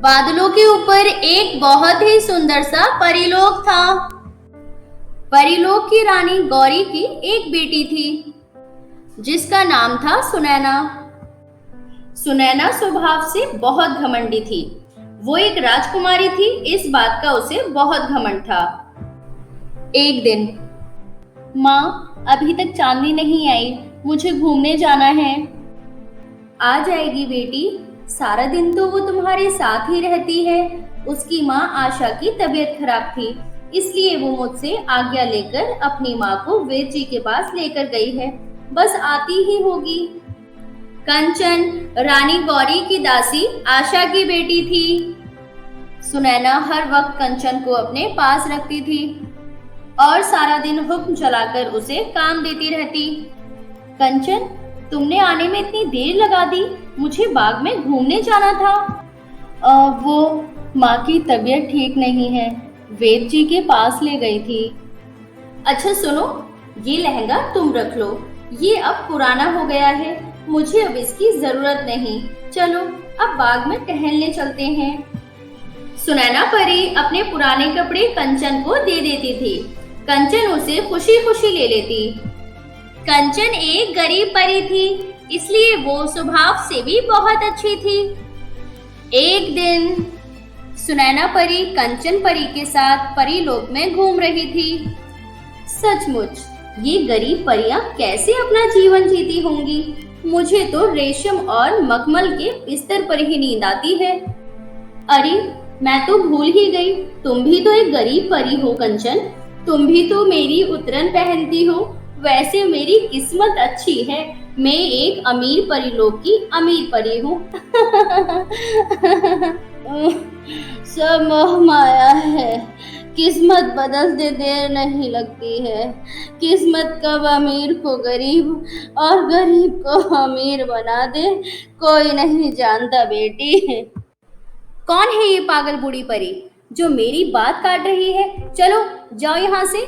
बादलों के ऊपर एक बहुत ही सुंदर सा परीलोक था। परीलोक की रानी गौरी की एक बेटी थी जिसका नाम था सुनैना। सुनैना स्वभाव से बहुत घमंडी थी। वो एक राजकुमारी थी, इस बात का उसे बहुत घमंड था। एक दिन, माँ अभी तक चांदनी नहीं आई, मुझे घूमने जाना है। आ जाएगी बेटी, सारा दिन तो वो तुम्हारे साथ ही रहती है। उसकी माँ आशा की तबीयत खराब थी, इसलिए वो मुझसे आज्ञा लेकर अपनी माँ को वेद जी के पास लेकर गई है, बस आती ही होगी। कंचन रानी गौरी की दासी आशा की बेटी थी। सुनैना हर वक्त कंचन को अपने पास रखती थी और सारा दिन हुक्म चलाकर उसे काम देती रहती। कंचन, तुमने आने में इतनी देर लगा दी, मुझे बाग में घूमने जाना था। वो माँ की तबीयत ठीक नहीं है, वेद जी के पास ले गई थी। अच्छा सुनो, ये लहंगा तुम रख लो, ये अब पुराना हो गया है, मुझे अब इसकी जरूरत नहीं। चलो अब बाग में टहलने चलते हैं। सुनैना परी अपने पुराने कपड़े कंचन को दे देती थी। कंचन उसे खुशी खुशी ले लेती। कंचन एक गरीब परी थी, इसलिए वो स्वभाव से भी बहुत अच्छी थी। एक दिन सुनैना परी कंचन परी के साथ परीलोक में घूम रही थी। सचमुच ये गरीब परियां कैसे अपना जीवन जीती होंगी। मुझे तो रेशम और मखमल के बिस्तर पर ही नींद आती है। अरे मैं तो भूल ही गई, तुम भी तो एक गरीब परी हो कंचन, तुम भी तो मेरी उतरन पहनती हो। वैसे मेरी किस्मत अच्छी है, मैं एक अमीर परीलोक की अमीर परी हूँ। सब मोह माया है, किस्मत बदलते देर नहीं लगती है। किस्मत कब अमीर को गरीब और गरीब को अमीर बना दे, कोई नहीं जानता बेटी। कौन है ये पागल बूढ़ी परी जो मेरी बात काट रही है? चलो जाओ यहाँ से।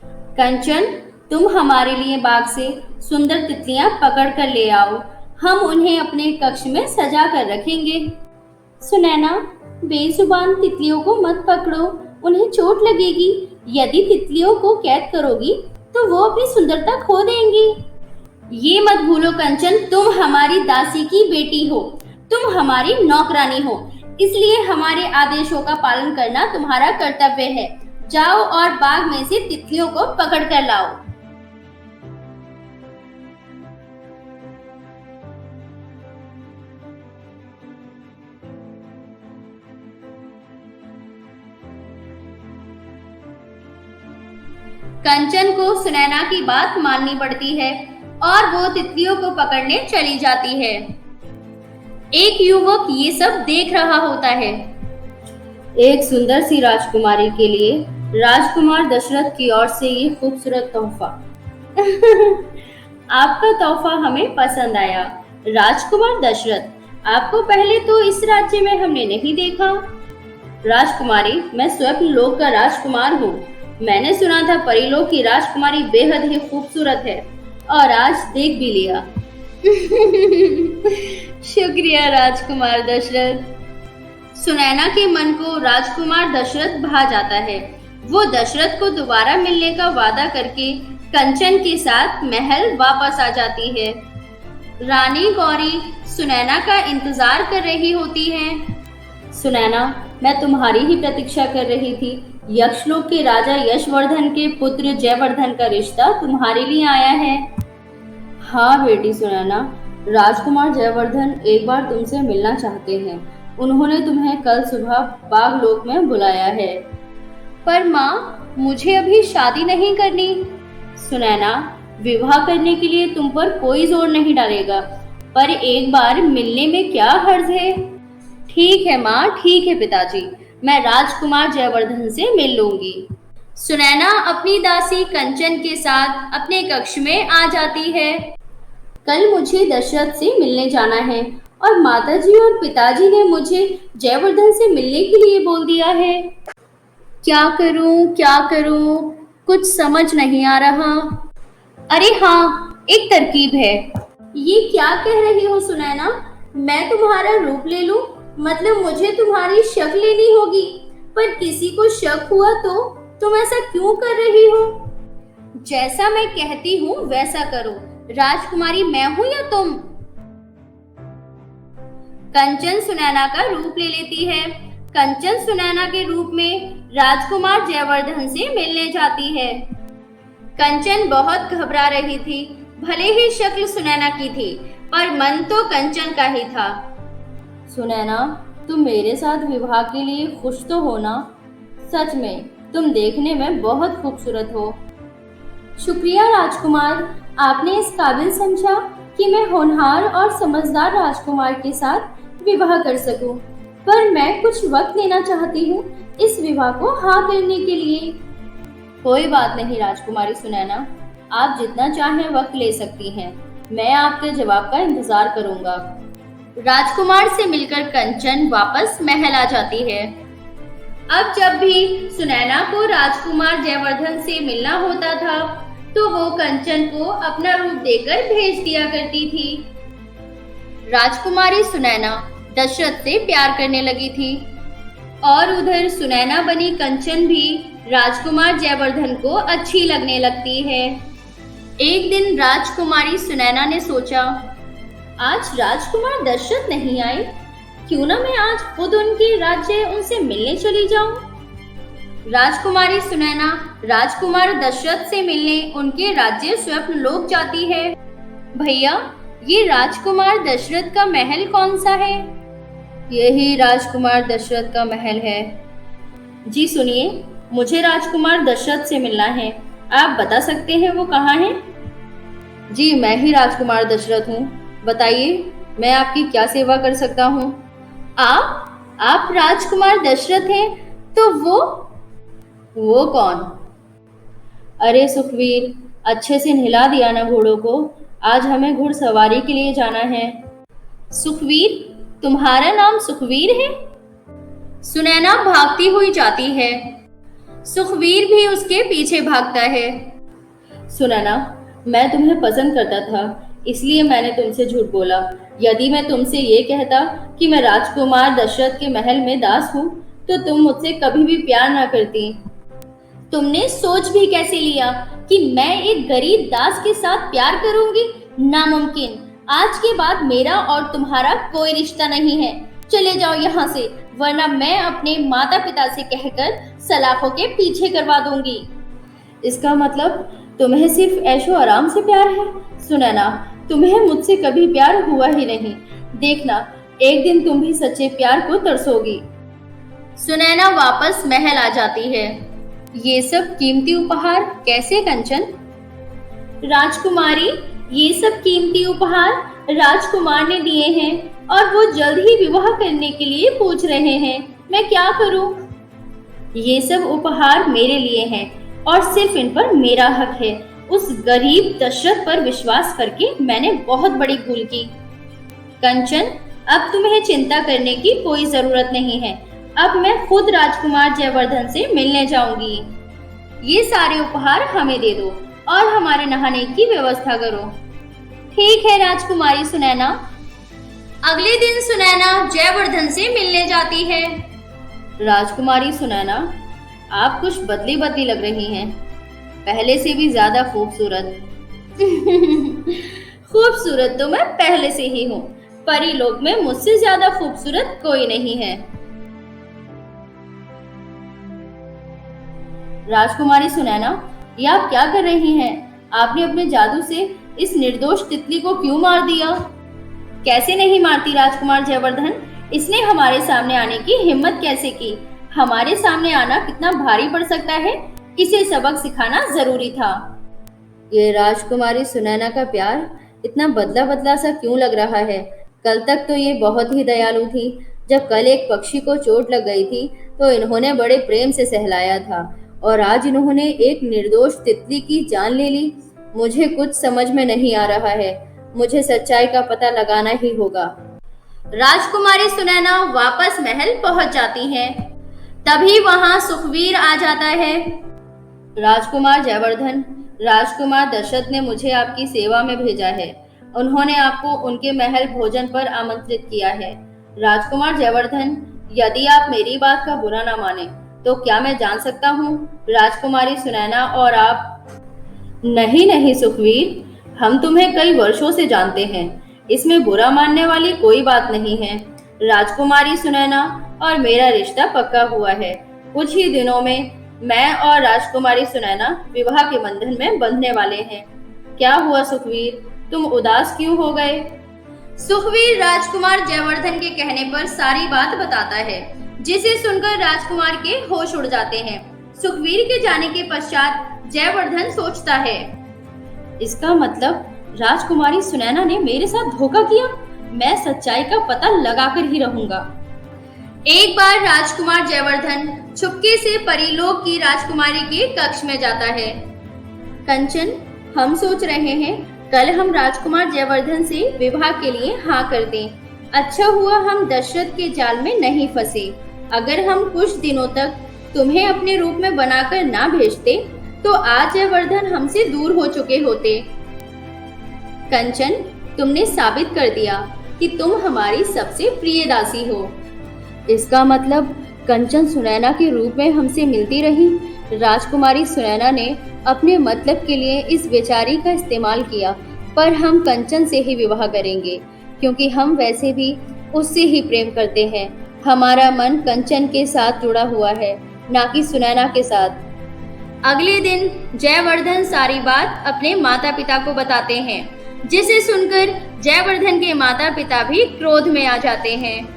कंचन, तुम हमारे लिए बाग से सुंदर तितलियां पकड़ कर ले आओ, हम उन्हें अपने कक्ष में सजा कर रखेंगे। सुनैना, बेजुबान तितलियों को मत पकड़ो, उन्हें चोट लगेगी। यदि तितलियों को कैद करोगी तो वो अपनी सुंदरता खो देंगी। ये मत भूलो कंचन, तुम हमारी दासी की बेटी हो, तुम हमारी नौकरानी हो, इसलिए हमारे आदेशों का पालन करना तुम्हारा कर्तव्य है। जाओ और बाग में से तितलियों को पकड़ कर लाओ। कंचन को सुनैना की बात माननी पड़ती है और वो तितलियों को पकड़ने चली जाती है। एक युवक ये सब देख रहा होता है। एक सुंदर सी राजकुमारी के लिए राजकुमार दशरथ की ओर से ये खूबसूरत तोहफा। आपका तोहफा हमें पसंद आया। राजकुमार दशरथ, आपको पहले तो इस राज्य में हमने नहीं देखा। राजकुमारी, मैं स्वप्न लोक का राजकुमार हूँ। मैंने सुना था परीलोक की राजकुमारी बेहद ही खूबसूरत है और आज देख भी लिया। शुक्रिया राजकुमार दशरथ। सुनैना के मन को राजकुमार दशरथ भा जाता है। वो दशरथ को दोबारा मिलने का वादा करके कंचन के साथ महल वापस आ जाती है। रानी गौरी सुनैना का इंतजार कर रही होती है। सुनैना, मैं तुम्हारी ही प्रतीक्षा कर रही थी। यक्षलोक के राजा यशवर्धन के पुत्र जयवर्धन का रिश्ता तुम्हारे लिए आया है। हाँ बेटी सुनैना, राजकुमार जयवर्धन एक बार तुमसे मिलना चाहते हैं। उन्होंने तुम्हें कल सुबह बागलोक में बुलाया है। पर माँ, मुझे अभी शादी नहीं करनी। सुनैना, विवाह करने के लिए तुम पर कोई जोर नहीं डालेगा, पर एक बार मिलने में क्या हर्ज है? ठीक है माँ, ठीक है पिताजी, मैं राजकुमार जयवर्धन से मिल लूंगी। सुनैना अपनी दासी कंचन के साथ अपने कक्ष में आ जाती है। कल मुझे दशरथ से मिलने जाना है और माताजी और पिताजी ने मुझे जयवर्धन से मिलने के लिए बोल दिया है। क्या करूं, कुछ समझ नहीं आ रहा। अरे हाँ, एक तरकीब है। ये क्या कह रही हो सुनैना? मैं तुम्हारा रूप ले लूं? मतलब मुझे तुम्हारी शक लेनी होगी, पर किसी को शक हुआ तो तुम ऐसा क्यों कर रही हो? जैसा मैं कहती हूँ वैसा करो। राजकुमारी मैं हूँ या तुम? कंचन सुनैना का रूप ले लेती है। कंचन सुनैना के रूप में राजकुमार जयवर्धन से मिलने जाती है। कंचन बहुत घबरा रही थी। भले ही शक्ल सुनैना की थी, पर मन तो कंचन का ही था। सुनैना, तुम मेरे साथ विवाह के लिए खुश तो हो ना? सच में तुम देखने में बहुत खूबसूरत हो। शुक्रिया राजकुमार, आपने इस काबिल समझा कि मैं होनहार और समझदार राजकुमार के साथ विवाह कर सकूं। पर मैं कुछ वक्त लेना चाहती हूँ इस विवाह को हाँ करने के लिए। कोई बात नहीं राजकुमारी सुनैना, आप जितना चाहें वक्त ले सकती हैं। मैं आपके जवाब का इंतजार करूंगा। राजकुमार से मिलकर कंचन वापस महल आ जाती है। अब जब भी सुनैना को राजकुमार जयवर्धन से मिलना होता था, तो वो कंचन को अपना रूप देकर भेज दिया करती थी। राजकुमारी सुनैना दशरथ से प्यार करने लगी थी, और उधर सुनैना बनी कंचन भी राजकुमार जयवर्धन को अच्छी लगने लगती है। एक दिन राजकुमारी सुनैना ने सोचा, आज राजकुमार दशरथ नहीं आए, क्यों ना मैं आज खुद उनके राज्य उनसे मिलने चली जाऊं। राजकुमारी सुनैना राजकुमार दशरथ से मिलने उनके राज्य स्वप्न लोक जाती है। भैया, ये राजकुमार दशरथ का महल कौन सा है? यही राजकुमार दशरथ का महल है। जी सुनिए, मुझे राजकुमार दशरथ से मिलना है। आप बता सकते हैं वो कहाँ है? जी, मैं ही राजकुमार दशरथ हूँ। बताइए, मैं आपकी क्या सेवा कर सकता हूँ? आप राजकुमार दशरथ हैं, तो वो कौन? अरे सुखवीर, अच्छे से नहला दिया ना घोड़ों को। आज हमें घुड़सवारी के लिए जाना है। सुखवीर? तुम्हारा नाम सुखवीर है? सुनैना भागती हुई जाती है। सुखवीर भी उसके पीछे भागता है। सुनैना, मैं तुम्हें पसंद करता था, इसलिए मैंने तुमसे झूठ बोला। यदि मैं तुमसे ये कहता कि मैं राजकुमार दशरथ के महल में दास हूँ, तो तुम मुझसे कभी भी प्यार ना करती। तुमने सोच भी कैसे लिया कि मैं एक गरीब दास के साथ प्यार करूंगी? नामुमकिन। आज के बाद मेरा और तुम्हारा कोई रिश्ता नहीं है। चले जाओ यहाँ से, वरना मैं अपने माता पिता से कहकर सलाखों के पीछे करवा दूंगी। इसका मतलब तुम्हें सिर्फ ऐशो आराम से प्यार है? सुनैना, तुम्हें मुझसे कभी प्यार हुआ ही नहीं। देखना, एक दिन तुम भी सच्चे प्यार को तरसोगी। सुनैना वापस महल आ जाती है। ये सब कीमती उपहार कैसे कंचन? राजकुमारी, ये सब कीमती उपहार राजकुमार ने दिए हैं, और वो जल्द ही विवाह करने के लिए पूछ रहे हैं। मैं क्या करूं? ये सब उपहार मेरे लिए हैं, और सिर्फ इन पर मेरा हक है। उस गरीब दशरथ पर विश्वास करके मैंने बहुत बड़ी भूल की। कंचन, अब तुम्हें चिंता करने की कोई जरूरत नहीं है। अब मैं खुद राजकुमार जयवर्धन से मिलने जाऊंगी। ये सारे उपहार हमें दे दो और हमारे नहाने की व्यवस्था करो। ठीक है राजकुमारी सुनैना। अगले दिन सुनैना जयवर्धन से मिलने जाती है। राजकुमारी सुनैना, आप कुछ बदली बदली लग रही हैं, पहले से भी ज्यादा खूबसूरत। खूबसूरत तो मैं पहले से ही हूँ, परीलोक में मुझसे ज्यादा खूबसूरत कोई नहीं है। राजकुमारी सुनैना, ये आप क्या कर रही हैं? आपने अपने जादू से इस निर्दोष तितली को क्यों मार दिया? कैसे नहीं मारती राजकुमार जयवर्धन, इसने हमारे सामने आने की हिम्मत कैसे की? हमारे सामने आना कितना भारी पड़ सकता है, इसे सबक सिखाना जरूरी था। ये राजकुमारी सुनैना का प्यार इतना बदला बदला सा क्यों लग रहा है? कल तक तो ये बहुत ही दयालु थी। जब कल एक पक्षी को चोट लग गई थी तो इन्होंने बड़े प्रेम से सहलाया था, और आज इन्होंने एक निर्दोष तितली की जान ले ली। मुझे कुछ समझ में नहीं आ रहा है। मुझे सच्चाई का पता लगाना ही होगा। राजकुमारी सुनैना वापस महल पहुंच जाती हैं। तभी वहां सुखवीर आ जाता है। राजकुमार जयवर्धन, राजकुमार दशरथ ने मुझे आपकी सेवा में भेजा है। उन्होंने आपको उनके महल भोजन पर आमंत्रित किया है। राजकुमार जयवर्धन, यदि आप मेरी बात का बुरा ना माने, तो क्या मैं जान सकता हूँ राजकुमारी सुनैना और आप? नहीं नहीं सुखवीर, हम तुम्हें कई वर्षों से जानते हैं। इसमें बुरा मानने वाली कोई बात नहीं है। राजकुमारी सुनैना और मेरा रिश्ता पक्का हुआ है। कुछ ही दिनों में मैं और राजकुमारी सुनैना विवाह के बंधन में बंधने वाले हैं। क्या हुआ सुखवीर, तुम उदास क्यों हो गए? सुखवीर राजकुमार जयवर्धन के कहने पर सारी बात बताता है, जिसे सुनकर राजकुमार के होश उड़ जाते हैं। सुखवीर के जाने के पश्चात जयवर्धन सोचता है, इसका मतलब राजकुमारी सुनैना ने मेरे साथ धोखा किया। मैं सच्चाई का पता लगाकर ही रहूंगा। एक बार राजकुमार जयवर्धन चुपके से परीलोक की राजकुमारी के कक्ष में जाता है। कंचन, हम सोच रहे हैं कल हम राजकुमार जयवर्धन से विवाह के लिए हाँ कर दें। अच्छा हुआ हम दशरथ के जाल में नहीं फंसे। अगर हम कुछ दिनों तक तुम्हें अपने रूप में बनाकर ना भेजते, तो आज जयवर्धन हमसे दूर हो चुके होते। कंचन, तुमने साबित कर दिया कि तुम हमारी सबसे प्रिय दासी हो। इसका मतलब कंचन सुनैना के रूप में हमसे मिलती रही। राजकुमारी सुनैना ने अपने मतलब के लिए इस बेचारी का इस्तेमाल किया, पर हम कंचन से ही विवाह करेंगे, क्योंकि हम वैसे भी उससे ही प्रेम करते हैं। हमारा मन कंचन के साथ जुड़ा हुआ है, ना कि सुनैना के साथ। अगले दिन जयवर्धन सारी बात अपने माता पिता को बताते हैं, जिसे सुनकर जयवर्धन के माता पिता भी क्रोध में आ जाते हैं।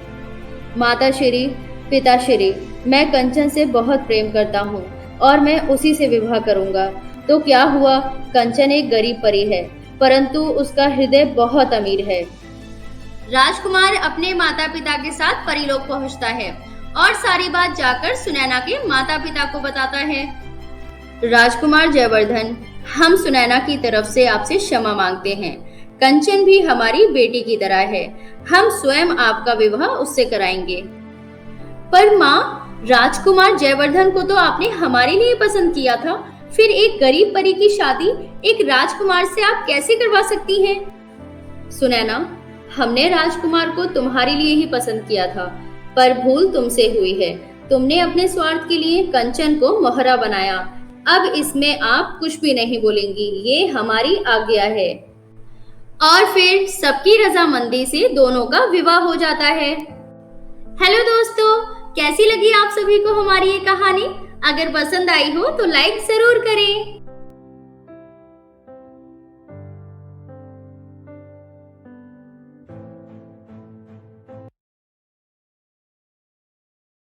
माताश्री, पिताश्री, मैं कंचन से बहुत प्रेम करता हूँ और मैं उसी से विवाह करूंगा। तो क्या हुआ, कंचन एक गरीब परी है, परंतु उसका हृदय बहुत अमीर है। राजकुमार अपने माता पिता के साथ परीलोक पहुंचता है और सारी बात जाकर सुनैना के माता पिता को बताता है। राजकुमार जयवर्धन, हम सुनैना की तरफ से आपसे क्षमा मांगते हैं। कंचन भी हमारी बेटी की तरह है। हम स्वयं आपका विवाह उससे कराएंगे। पर माँ, राजकुमार जयवर्धन को तो आपने हमारे लिए पसंद किया था, फिर एक गरीब परी की शादी एक राजकुमार से आप कैसे करवा सकती हैं? सुनैना, हमने राजकुमार को तुम्हारे लिए ही पसंद किया था, पर भूल तुमसे हुई है। तुमने अपने स्वार्थ के लिए कंचन को मोहरा बनाया। अब इसमें आप कुछ भी नहीं बोलेंगी, ये हमारी आज्ञा है। और फिर सबकी रजामंदी से दोनों का विवाह हो जाता है। हेलो दोस्तों, कैसी लगी आप सभी को हमारी ये कहानी? अगर पसंद आई हो तो लाइक जरूर करें।